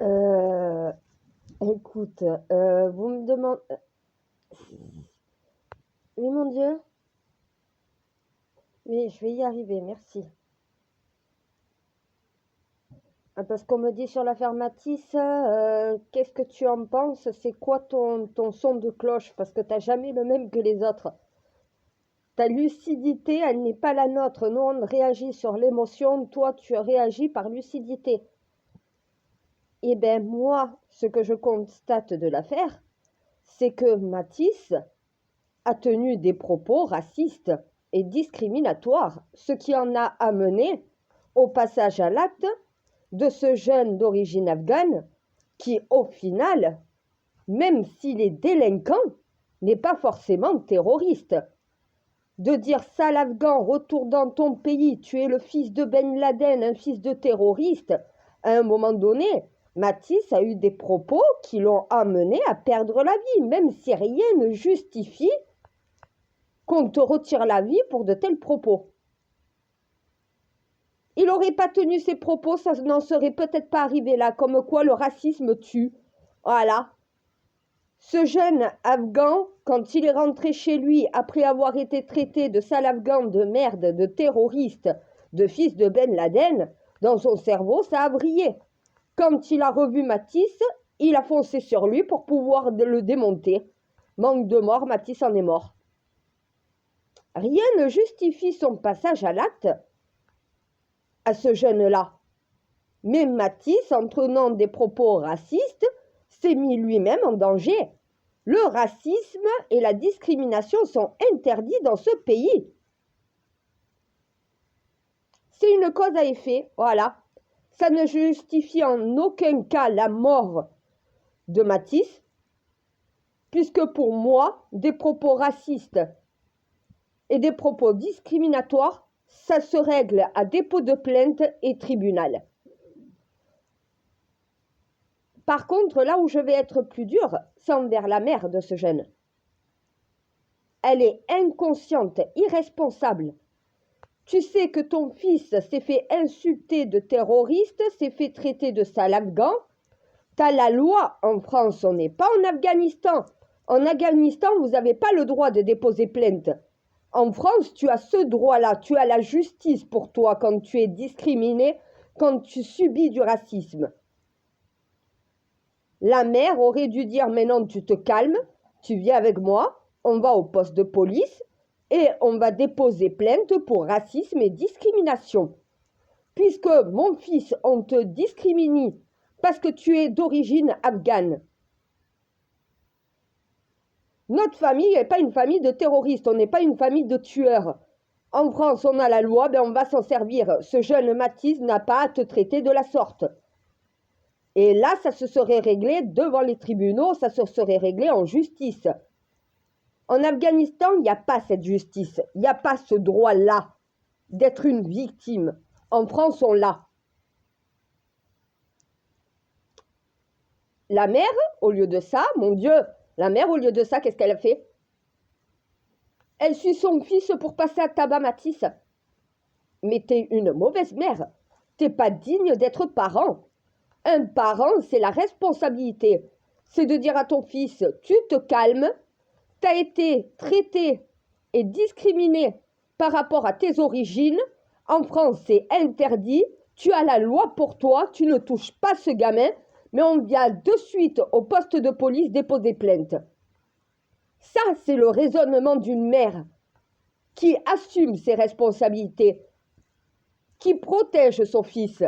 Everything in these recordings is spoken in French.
Euh, écoute, vous me demandez... Oui, mon Dieu. Oui, je vais y arriver, merci. Parce qu'on me dit sur l'affaire Matisse, qu'est-ce que tu en penses? C'est quoi ton son de cloche? Parce que t'as jamais le même que les autres. Ta lucidité, elle n'est pas la nôtre. Nous, on réagit sur l'émotion. Toi, tu réagis par lucidité. Eh bien, moi, ce que je constate de l'affaire, c'est que Matisse a tenu des propos racistes et discriminatoires, ce qui en a amené au passage à l'acte de ce jeune d'origine afghane qui, au final, même s'il est délinquant, n'est pas forcément terroriste. De dire sale afghan, retourne dans ton pays, tu es le fils de Ben Laden, un fils de terroriste, à un moment donné, Matisse a eu des propos qui l'ont amené à perdre la vie, même si rien ne justifie qu'on te retire la vie pour de tels propos. Il n'aurait pas tenu ses propos, ça n'en serait peut-être pas arrivé là, comme quoi le racisme tue. Voilà. Ce jeune afghan, quand il est rentré chez lui après avoir été traité de sale afghan, de merde, de terroriste, de fils de Ben Laden, dans son cerveau, ça a brillé. Quand il a revu Matisse, il a foncé sur lui pour pouvoir le démonter. Manque de mort, Matisse en est mort. Rien ne justifie son passage à l'acte à ce jeune-là. Mais Matisse, en tenant des propos racistes, s'est mis lui-même en danger. Le racisme et la discrimination sont interdits dans ce pays. C'est une cause à effet, voilà. Ça ne justifie en aucun cas la mort de Matisse, puisque pour moi, des propos racistes et des propos discriminatoires, ça se règle à dépôt de plainte et tribunal. Par contre, là où je vais être plus dure, c'est envers la mère de ce jeune. Elle est inconsciente, irresponsable. Tu sais que ton fils s'est fait insulter de terroriste, s'est fait traiter de sale afghan. T'as la loi en France, on n'est pas en Afghanistan. En Afghanistan, vous n'avez pas le droit de déposer plainte. En France, tu as ce droit-là, tu as la justice pour toi quand tu es discriminé, quand tu subis du racisme. La mère aurait dû dire, mais non, tu te calmes, tu viens avec moi, on va au poste de police et on va déposer plainte pour racisme et discrimination. Puisque mon fils, on te discrimine parce que tu es d'origine afghane. Notre famille n'est pas une famille de terroristes, on n'est pas une famille de tueurs. En France, on a la loi, ben on va s'en servir. Ce jeune Matisse n'a pas à te traiter de la sorte. Et là, ça se serait réglé devant les tribunaux, ça se serait réglé en justice. En Afghanistan, il n'y a pas cette justice, il n'y a pas ce droit-là d'être une victime. En France, on l'a. La mère, au lieu de ça, mon Dieu, la mère, au lieu de ça, qu'est-ce qu'elle a fait? Elle suit son fils pour passer à tabac Matisse. Mais t'es une mauvaise mère. T'es pas digne d'être parent. Un parent, c'est la responsabilité. C'est de dire à ton fils, tu te calmes, tu as été traité et discriminé par rapport à tes origines. En France, c'est interdit. Tu as la loi pour toi, tu ne touches pas ce gamin, mais on vient de suite au poste de police déposer plainte. Ça, c'est le raisonnement d'une mère qui assume ses responsabilités, qui protège son fils,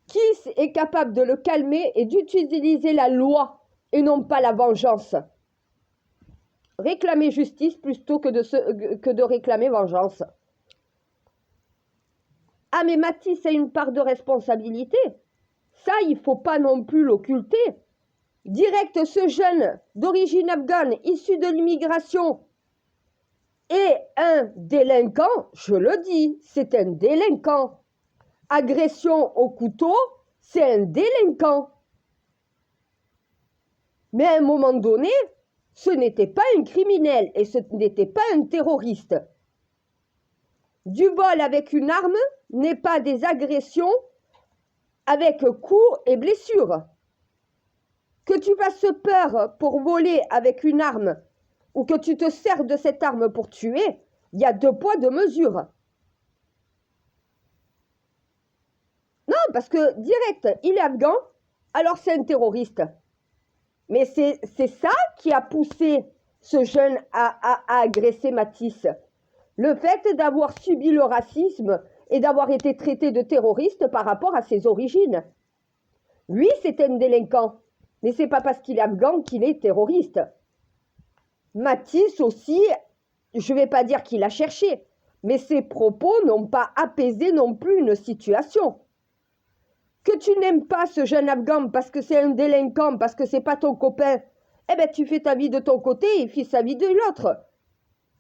qui est capable de le calmer et d'utiliser la loi et non pas la vengeance. Réclamer justice plutôt que de réclamer vengeance. Ah mais Matisse a une part de responsabilité. Ça, il ne faut pas non plus l'occulter. Direct, ce jeune d'origine afghane, issu de l'immigration, est un délinquant, je le dis, c'est un délinquant. Agression au couteau, c'est un délinquant. Mais à un moment donné, ce n'était pas un criminel et ce n'était pas un terroriste. Du vol avec une arme n'est pas des agressions avec coups et blessures. Que tu fasses peur pour voler avec une arme ou que tu te sers de cette arme pour tuer, il y a 2 poids, 2 mesures. Non, parce que direct, il est afghan, alors c'est un terroriste. Mais c'est ça qui a poussé ce jeune à agresser Matisse. Le fait d'avoir subi le racisme et d'avoir été traité de terroriste par rapport à ses origines. Lui, c'est un délinquant, mais c'est pas parce qu'il est afghan qu'il est terroriste. Matisse aussi, je ne vais pas dire qu'il a cherché, mais ses propos n'ont pas apaisé non plus une situation. Que tu n'aimes pas ce jeune afghan parce que c'est un délinquant, parce que c'est pas ton copain, eh bien tu fais ta vie de ton côté et il fait sa vie de l'autre.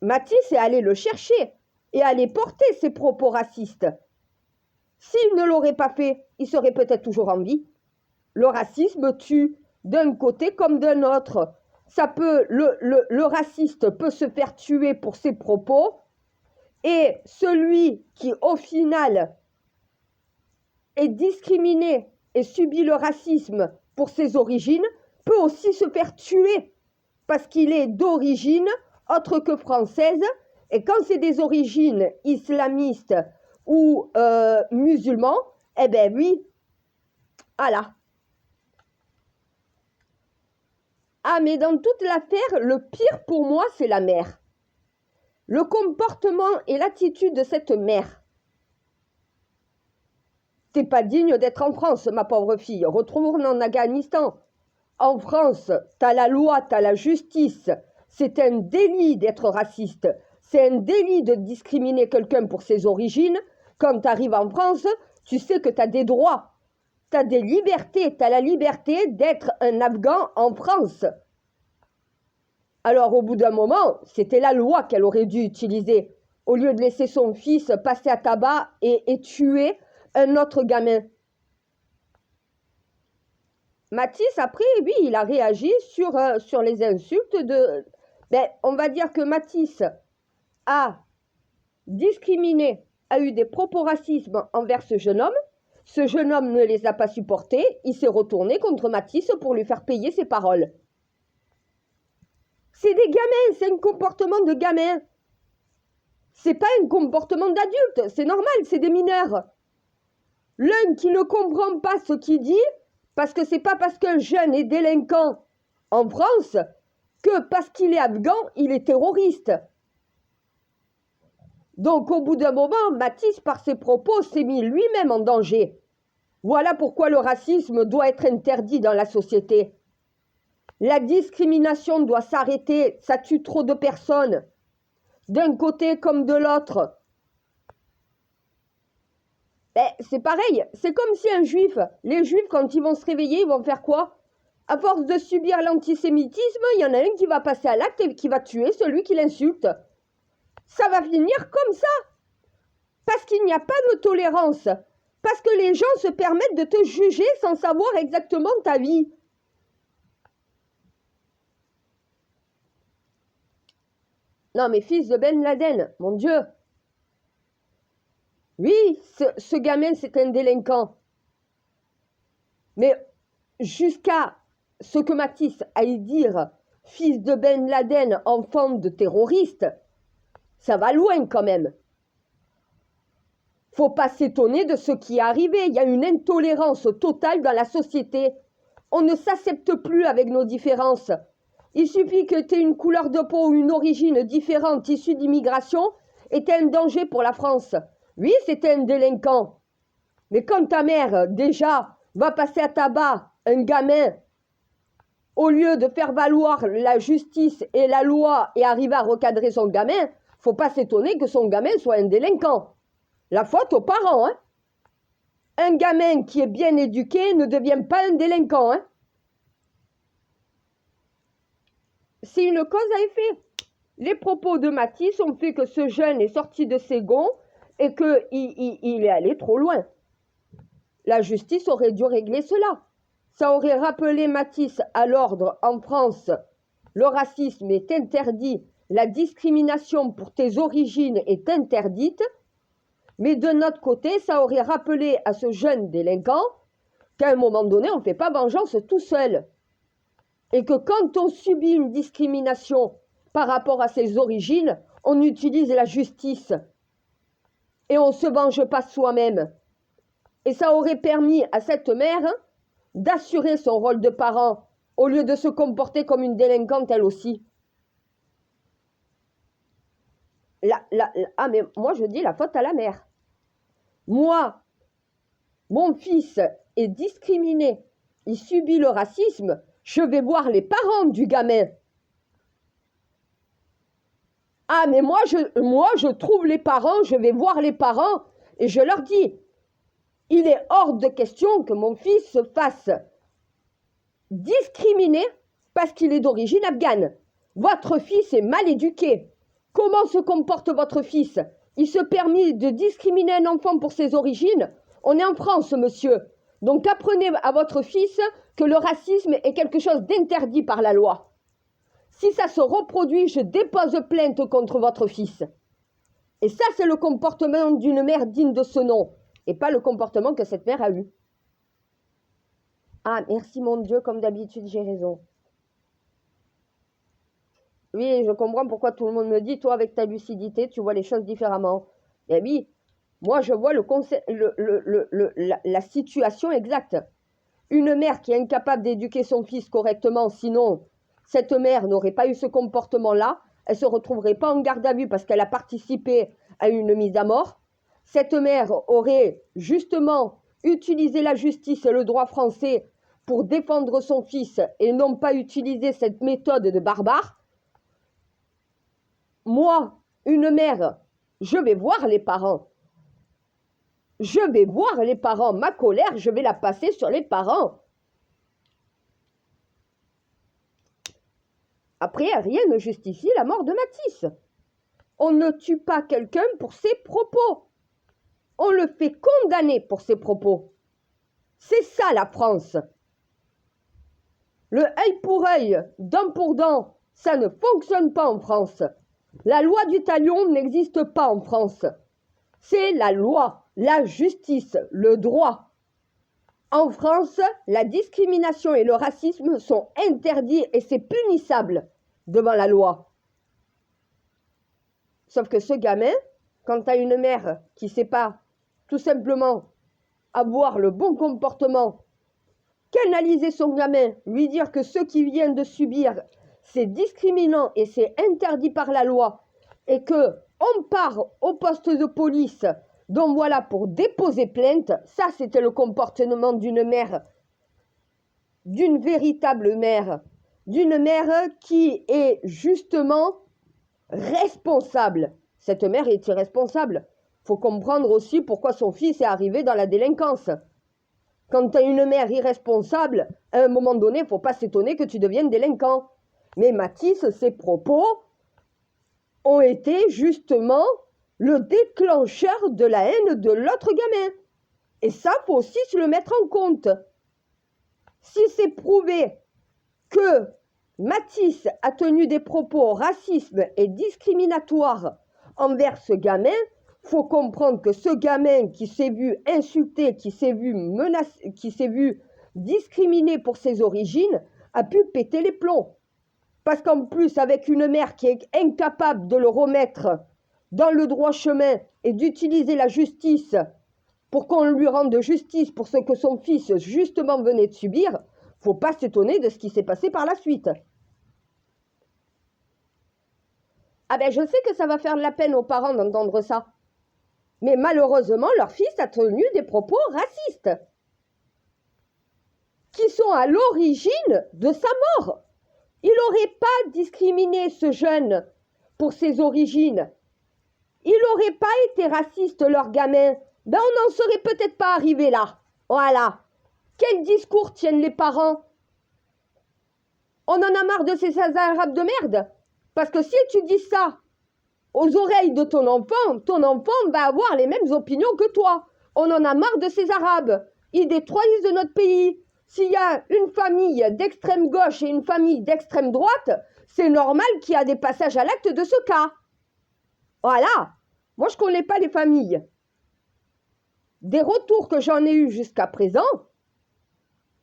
Matisse est allé le chercher et allé porter ses propos racistes. S'il ne l'aurait pas fait, il serait peut-être toujours en vie. Le racisme tue d'un côté comme d'un autre. Le raciste peut se faire tuer pour ses propos et celui qui au final est discriminé et subit le racisme pour ses origines peut aussi se faire tuer parce qu'il est d'origine autre que française et quand c'est des origines islamistes ou musulmans, eh ben oui, voilà. Ah, mais dans toute l'affaire, le pire pour moi, c'est la mère. Le comportement et l'attitude de cette mère. T'es pas digne d'être en France, ma pauvre fille. Retourne en Afghanistan. En France, t'as la loi, t'as la justice. C'est un délit d'être raciste. C'est un délit de discriminer quelqu'un pour ses origines. Quand t'arrives en France, tu sais que t'as des droits. T'as des libertés. T'as la liberté d'être un Afghan en France. Alors, au bout d'un moment, c'était la loi qu'elle aurait dû utiliser, au lieu de laisser son fils passer à tabac et tuer un autre gamin. Matisse, après, oui, il a réagi sur les insultes de... Ben, on va dire que Matisse a discriminé, a eu des propos racistes envers ce jeune homme. Ce jeune homme ne les a pas supportés. Il s'est retourné contre Matisse pour lui faire payer ses paroles. C'est des gamins, c'est un comportement de gamin. C'est pas un comportement d'adulte, c'est normal, c'est des mineurs. L'un qui ne comprend pas ce qu'il dit, parce que c'est pas parce qu'un jeune est délinquant en France que parce qu'il est afghan, il est terroriste. Donc au bout d'un moment, Matisse, par ses propos, s'est mis lui-même en danger. Voilà pourquoi le racisme doit être interdit dans la société. La discrimination doit s'arrêter, ça tue trop de personnes, d'un côté comme de l'autre. Ben, c'est pareil, c'est comme si un juif, les juifs quand ils vont se réveiller, ils vont faire quoi? À force de subir l'antisémitisme, il y en a un qui va passer à l'acte et qui va tuer celui qui l'insulte. Ça va finir comme ça, parce qu'il n'y a pas de tolérance, parce que les gens se permettent de te juger sans savoir exactement ta vie. Non mais fils de Ben Laden, mon Dieu. Oui, ce gamin c'est un délinquant. Mais jusqu'à ce que Matisse aille dire fils de Ben Laden, enfant de terroriste, ça va loin quand même. Faut pas s'étonner de ce qui est arrivé. Il y a une intolérance totale dans la société. On ne s'accepte plus avec nos différences. Il suffit que tu aies une couleur de peau ou une origine différente issue d'immigration et tu es un danger pour la France. Oui, c'est un délinquant. Mais quand ta mère, déjà, va passer à tabac un gamin, au lieu de faire valoir la justice et la loi et arriver à recadrer son gamin, faut pas s'étonner que son gamin soit un délinquant. La faute aux parents, hein. Un gamin qui est bien éduqué ne devient pas un délinquant, hein. C'est une cause à effet. Les propos de Matisse ont fait que ce jeune est sorti de ses gonds et qu'il est allé trop loin. La justice aurait dû régler cela. Ça aurait rappelé Matisse à l'ordre en France. Le racisme est interdit, la discrimination pour tes origines est interdite. Mais de notre côté, ça aurait rappelé à ce jeune délinquant qu'à un moment donné, on ne fait pas vengeance tout seul. Et que quand on subit une discrimination par rapport à ses origines, on utilise la justice. Et on ne se venge pas soi-même. Et ça aurait permis à cette mère d'assurer son rôle de parent au lieu de se comporter comme une délinquante elle aussi. Mais moi je dis la faute à la mère. Moi, mon fils est discriminé, il subit le racisme, je vais voir les parents du gamin. Ah mais moi je trouve les parents, je vais voir les parents et je leur dis, il est hors de question que mon fils se fasse discriminer parce qu'il est d'origine afghane. Votre fils est mal éduqué. Comment se comporte votre fils? Il se permet de discriminer un enfant pour ses origines? On est en France, monsieur. Donc apprenez à votre fils que le racisme est quelque chose d'interdit par la loi. Si ça se reproduit, je dépose plainte contre votre fils. Et ça, c'est le comportement d'une mère digne de ce nom. Et pas le comportement que cette mère a eu. Ah, merci mon Dieu, comme d'habitude, j'ai raison. Oui, je comprends pourquoi tout le monde me dit, toi, avec ta lucidité, tu vois les choses différemment. Eh oui, moi, je vois la situation exacte. Une mère qui est incapable d'éduquer son fils correctement, sinon, cette mère n'aurait pas eu ce comportement-là, elle ne se retrouverait pas en garde à vue parce qu'elle a participé à une mise à mort. Cette mère aurait justement utilisé la justice et le droit français pour défendre son fils et non pas utiliser cette méthode de barbare. Moi, une mère, je vais voir les parents. Je vais voir les parents. Ma colère, je vais la passer sur les parents. Après, rien ne justifie la mort de Mathis. On ne tue pas quelqu'un pour ses propos. On le fait condamner pour ses propos. C'est ça la France. Le œil pour œil, dent pour dent, ça ne fonctionne pas en France. La loi du talion n'existe pas en France. C'est la loi, la justice, le droit. En France, la discrimination et le racisme sont interdits et c'est punissable devant la loi. Sauf que ce gamin, quand tu as une mère qui ne sait pas tout simplement avoir le bon comportement, canaliser son gamin, lui dire que ce qu'il vient de subir, c'est discriminant et c'est interdit par la loi, et que on part au poste de police, donc voilà, pour déposer plainte, ça c'était le comportement d'une mère, d'une véritable mère, d'une mère qui est justement responsable. Cette mère est irresponsable. Faut comprendre aussi pourquoi son fils est arrivé dans la délinquance. Quand tu as une mère irresponsable, à un moment donné, il ne faut pas s'étonner que tu deviennes délinquant. Mais Mathis, ses propos ont été justement le déclencheur de la haine de l'autre gamin. Et ça, il faut aussi se le mettre en compte. Si c'est prouvé que Mathis a tenu des propos racistes et discriminatoires envers ce gamin, faut comprendre que ce gamin qui s'est vu insulté, qui s'est vu menacé, qui s'est vu discriminé pour ses origines, a pu péter les plombs. Parce qu'en plus, avec une mère qui est incapable de le remettre dans le droit chemin et d'utiliser la justice pour qu'on lui rende justice pour ce que son fils justement venait de subir, faut pas s'étonner de ce qui s'est passé par la suite. Ah ben je sais que ça va faire de la peine aux parents d'entendre ça. Mais malheureusement, leur fils a tenu des propos racistes qui sont à l'origine de sa mort. Il n'aurait pas discriminé ce jeune pour ses origines. Il n'aurait pas été raciste, leur gamin. Ben on n'en serait peut-être pas arrivé là. Voilà. Quel discours tiennent les parents? On en a marre de ces arabes de merde. Parce que si tu dis ça aux oreilles de ton enfant va avoir les mêmes opinions que toi. On en a marre de ces arabes. Ils détruisent notre pays. S'il y a une famille d'extrême gauche et une famille d'extrême droite, c'est normal qu'il y a des passages à l'acte de ce cas. Voilà. Moi, je ne connais pas les familles. Des retours que j'en ai eus jusqu'à présent,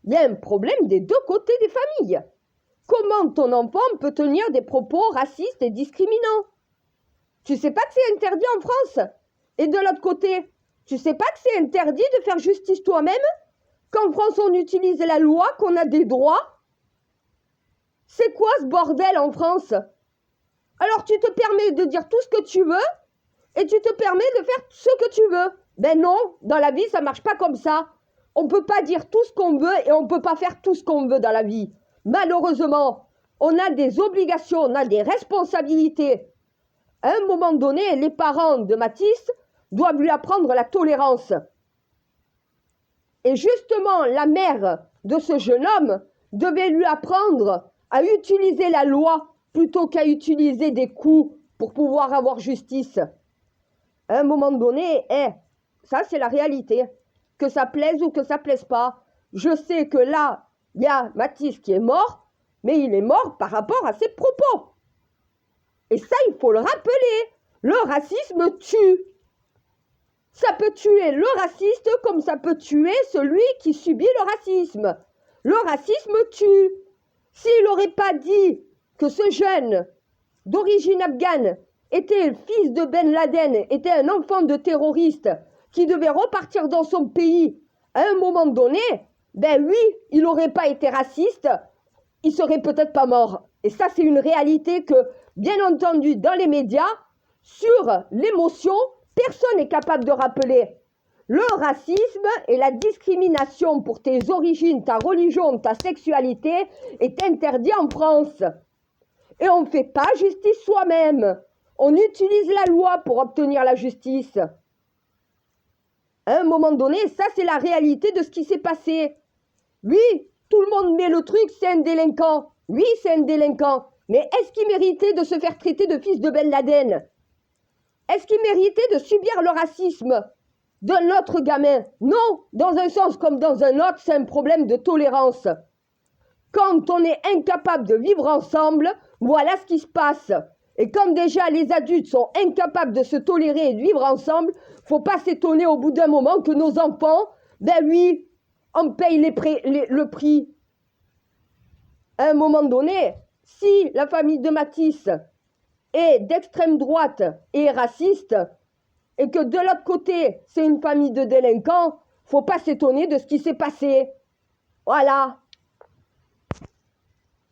Il y a un problème des deux côtés des familles. Comment ton enfant peut tenir des propos racistes et discriminants? Tu sais pas que c'est interdit en France? Et de l'autre côté, tu sais pas que c'est interdit de faire justice toi-même? Qu'en France on utilise la loi, qu'on a des droits? C'est quoi ce bordel en France? Alors tu te permets de dire tout ce que tu veux et tu te permets de faire ce que tu veux. Ben non, dans la vie ça marche pas comme ça. On peut pas dire tout ce qu'on veut et on peut pas faire tout ce qu'on veut dans la vie. Malheureusement, on a des obligations, on a des responsabilités. À un moment donné, les parents de Mathis doivent lui apprendre la tolérance. Et justement, la mère de ce jeune homme devait lui apprendre à utiliser la loi plutôt qu'à utiliser des coups pour pouvoir avoir justice. À un moment donné, ça c'est la réalité. Que ça plaise ou que ça plaise pas. Je sais que là, il y a Mathis qui est mort, mais il est mort par rapport à ses propos. Et ça, il faut le rappeler. Le racisme tue. Ça peut tuer le raciste comme ça peut tuer celui qui subit le racisme. Le racisme tue. S'il n'aurait pas dit que ce jeune d'origine afghane était le fils de Ben Laden, était un enfant de terroriste qui devait repartir dans son pays à un moment donné, ben lui, il n'aurait pas été raciste, il serait peut-être pas mort. Et ça, c'est une réalité que, bien entendu, dans les médias, sur l'émotion, personne n'est capable de rappeler. Le racisme et la discrimination pour tes origines, ta religion, ta sexualité est interdit en France. Et on ne fait pas justice soi-même. On utilise la loi pour obtenir la justice. À un moment donné, ça c'est la réalité de ce qui s'est passé. Oui, tout le monde met le truc, c'est un délinquant. Oui, c'est un délinquant. Mais est-ce qu'il méritait de se faire traiter de fils de Ben Laden? Est-ce qu'il méritait de subir le racisme d'un autre gamin? Non, dans un sens comme dans un autre, c'est un problème de tolérance. Quand on est incapable de vivre ensemble, voilà ce qui se passe. Et comme déjà les adultes sont incapables de se tolérer et de vivre ensemble, faut pas s'étonner au bout d'un moment que nos enfants, ben oui, on paye le prix. À un moment donné, si la famille de Mathis est d'extrême droite et raciste, et que de l'autre côté, c'est une famille de délinquants, faut pas s'étonner de ce qui s'est passé. Voilà.